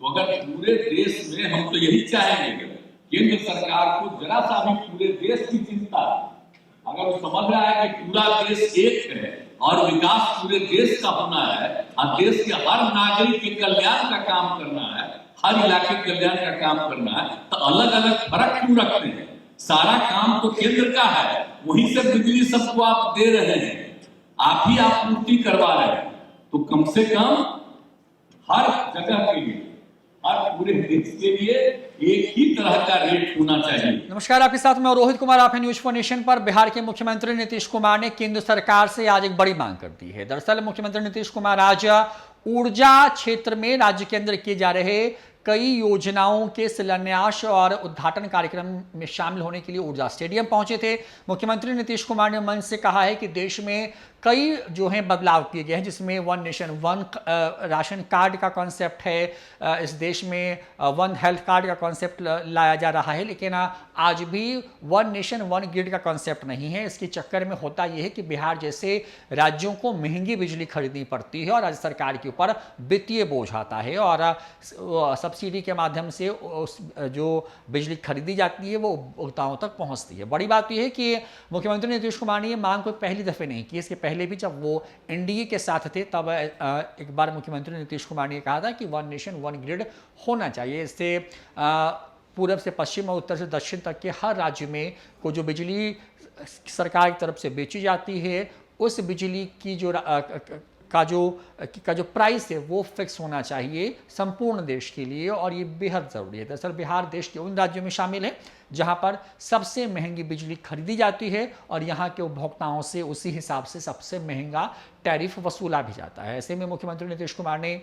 तो अगर पूरे देश में हम तो यही चाहेंगे केंद्र सरकार को जरा सा भी पूरे देश की चिंता, अगर वो समझ रहा है कि पूरा देश एक है और विकास पूरे देश का होना है और देश के हर नागरिक के कल्याण का काम करना है, हर इलाके के कल्याण का काम करना है, तो अलग अलग फर्क क्यों रखते हैं? सारा काम तो केंद्र का है, वहीं से बिजली सबको आप दे रहे हैं, आप ही आपूर्ति करवा रहे हैं, तो कम से कम हर जगह के लिए, हर पूरे देश के लिए एक ही तरह का रेट होना चाहिए। नमस्कार, आपके साथ मैं रोहित कुमार, आप हैं न्यूज फॉर नेशन पर। बिहार के मुख्यमंत्री नीतीश कुमार ने केंद्र सरकार से आज एक बड़ी मांग कर दी है। दरअसल मुख्यमंत्री नीतीश कुमार आज ऊर्जा क्षेत्र में राज्य के अंदर किए जा रहे कई योजनाओं के शिलान्यास और उद्घाटन कार्यक्रम में शामिल होने के लिए ऊर्जा स्टेडियम पहुंचे थे। मुख्यमंत्री नीतीश कुमार ने मंच से कहा है कि देश में कई जो हैं बदलाव किए गए हैं, जिसमें one nation one ration card का कॉन्सेप्ट है, इस देश में वन हेल्थ कार्ड का कॉन्सेप्ट लाया जा रहा है, लेकिन आज भी वन नेशन वन ग्रिड का कॉन्सेप्ट नहीं है। इसके चक्कर में होता यह है कि बिहार जैसे राज्यों को महंगी बिजली खरीदनी पड़ती है और राज्य सरकार के ऊपर वित्तीय बोझ आता है और सब्सिडी के माध्यम से उस जो बिजली खरीदी जाती है वो उपभोक्ताओं तक पहुंचती है। बड़ी बात यह है कि मुख्यमंत्री नीतीश कुमार ने ये मांग कोई पहली दफे नहीं की, इसके पहले भी जब वो एनडीए के साथ थे तब एक बार मुख्यमंत्री नीतीश कुमार ने कहा था कि वन नेशन वन ग्रिड होना चाहिए। इससे पूरब से पश्चिम और उत्तर से दक्षिण तक के हर राज्य में को जो बिजली सरकार की तरफ से बेची जाती है उस बिजली की जो प्राइस है वो फिक्स होना चाहिए संपूर्ण देश के लिए, और ये बेहद ज़रूरी है। दरअसल बिहार देश के उन राज्यों में शामिल है जहां पर सबसे महंगी बिजली खरीदी जाती है और यहां के उपभोक्ताओं से उसी हिसाब से सबसे महंगा टैरिफ वसूला भी जाता है। ऐसे में मुख्यमंत्री नीतीश कुमार ने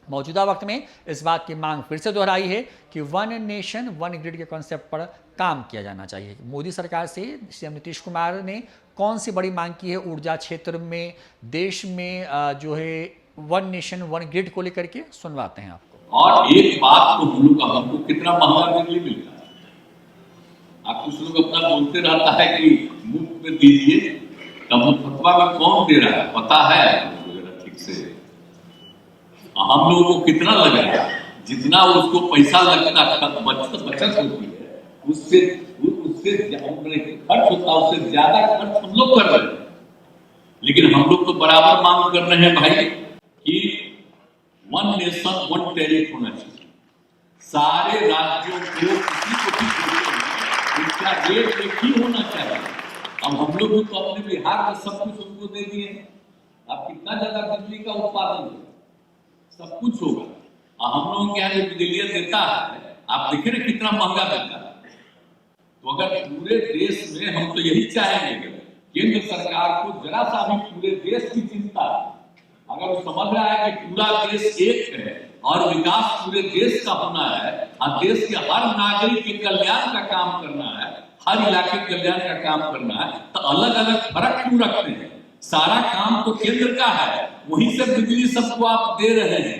मौजूदा वक्त में इस बात की मांग फिर से दोहराई है कि वन नेशन वन ग्रिड के कॉन्सेप्ट पर काम किया जाना चाहिए। मोदी सरकार से सीएम नीतीश कुमार ने कौन सी बड़ी मांग की है ऊर्जा क्षेत्र में, देश में जो है वन नेशन वन ग्रिड को लेकर के, सुनवाते हैं आपको। और एक बात तो हम लोग का, हमको कितना महंगा बिजली मिलता है, आप कुछ लोग अपना बोलते रहता है कि मुफ्त में दीजिए, तब फतवा में कौन दे रहा है पता है ठीक से? हम लोगों को कितना लग रहा है, जितना उसको पैसा लगता बचत होती है उससे खर्च होता है, उससे ज्यादा खर्च हम लोग कर रहे हैं। लेकिन हम लोग तो बराबर मांग कर रहे हैं भाई कि वन नेशन वन टैरिफ होना चाहिए, सारे राज्यों को उसका रेट एक ही होना चाहिए। अब हम लोग भी तो अपने बिहार में सब कुछ उनको दे दिए, अब कितना ज्यादा बिजली का उत्पादन होगा, सब कुछ होगा। हम लोगों के यहाँ बिजली देता है, आप देखे ना कितना महंगा देता है। तो अगर पूरे देश में हम तो यही चाहेंगे केंद्र सरकार को जरा सा भी पूरे देश की चिंता, अगर वो समझ रहा है कि पूरा देश एक है और विकास पूरे देश का होना है और देश के हर नागरिक के कल्याण का काम करना है, हर इलाके के कल्याण का काम करना है, तो अलग अलग फर्क क्यों रखते हैं? सारा काम तो केंद्र का है, वहीं से बिजली सबको आप दे रहे हैं,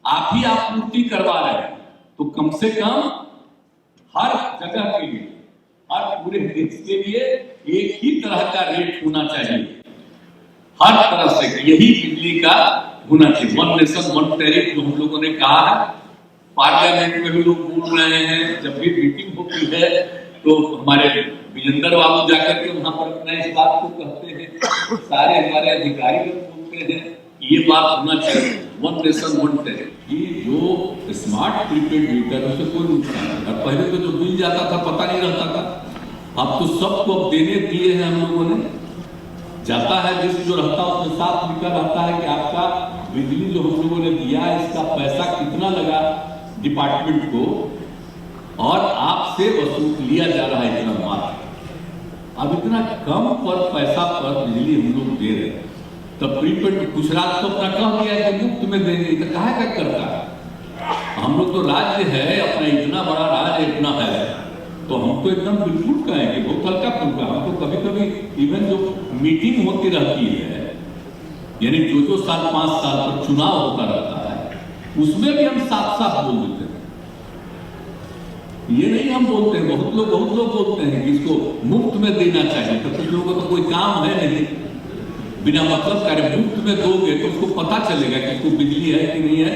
आप ही आपूर्ति करवा रहे हैं, तो कम से कम हर जगह के लिए, हर पूरे देश के लिए एक ही तरह का रेट होना चाहिए, हर तरह से यही बिजली का होना चाहिए। वन नेशन वन टैरिफ जो हम लोगों ने कहा है, पार्लियामेंट में भी लोग बोल रहे हैं, जब भी मीटिंग होती है तो हमारे विजेंद्र बाबू जाकर के वहां पर अपना इस बात को कहते हैं, सारे हमारे अधिकारी लोग बोलते हैं ये बात होना चाहिए वन नेशन वन टैरिफ। ये जो स्मार्ट प्रीपेड मीटर उससे कोई नुकसान नहीं, और पहले तो जो बिल जाता था पता नहीं रहता था, अब तो सबको अब देने दिए हैं हम लोगों ने, जाता है जिस जो रहता है उसमें साफ लिखा रहता है कि आपका बिजली जो हम लोगों ने दिया है इसका पैसा कितना लगा डिपार्टमेंट को और आपसे वसूल लिया जा रहा है इतना मात्र। अब इतना कम पर पैसा पर बिजली हम लोग दे रहे हैं, तब प्रीपेड कुछ राज्य तो अपना कह दिया है कि मुफ्त में देंगे, तो काहे का करता है? हम लोग तो राज्य है अपना, इतना बड़ा राज्य इतना है, तो हम तो एकदम बिल्कुल कहेंगे बहुत हल्का फुल्का। हम तो कभी कभी इवन जो मीटिंग होती रहती है, यानी जो साल 5 साल पर चुनाव होता रहता है, उसमें भी हम साफ साफ बोल देते हैं, ये नहीं हम बोलते हैं, बहुत लोग बोलते हैं कि इसको मुफ्त में देना चाहिए, तो कुछ लोगों का तो कोई काम है नहीं, बिना मतलब कार्य मुफ्त में दोगे तो उसको पता चलेगा कि इसको बिजली है कि नहीं है।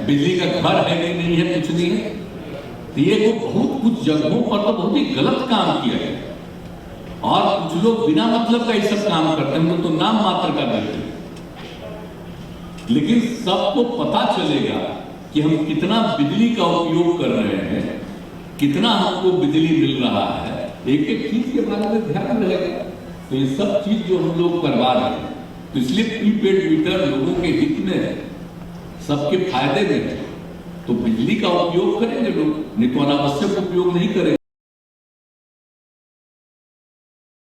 बिजली का घर है कि नहीं है, कुछ नहीं है। तो ये को बहुत कुछ जगहों पर तो बहुत ही गलत काम किया गया और कुछ लोग बिना मतलब का ये सब काम करते हैं, तो नाम मात्र का करते हैं। लेकिन सबको पता चलेगा कि हम कितना बिजली का उपयोग कर रहे हैं, कितना हमको बिजली मिल रहा है, एक एक चीज के बारे में ध्यान रहेगा। तो ये सब चीज जो हम लोग करवा रहे हैं, तो इसलिए प्रीपेड मीटर लोगों के हित में है, सबके फायदे में है। तो बिजली का उपयोग करेंगे लोग, नहीं तो अनावश्यक उपयोग नहीं करेंगे।